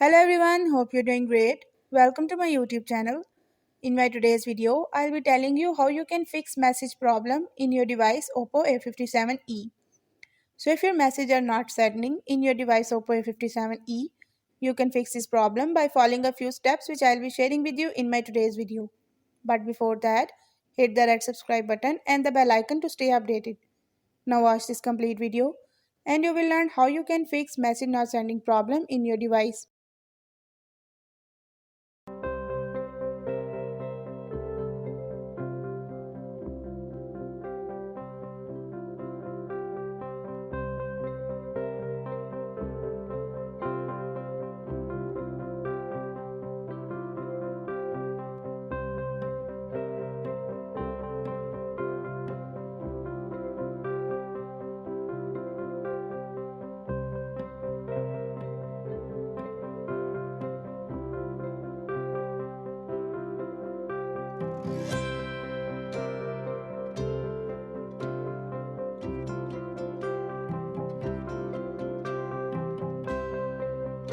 Hello everyone, hope you're doing great. Welcome to my YouTube channel. In my today's video, I'll be telling you how you can fix message problem in your device Oppo A57e. So if your messages are not sending in your device Oppo A57e, you can fix this problem by following a few steps which I'll be sharing with you in my today's video. But before that, hit the red subscribe button and the bell icon to stay updated. Now watch this complete video and you will learn how you can fix message not sending problem in your device.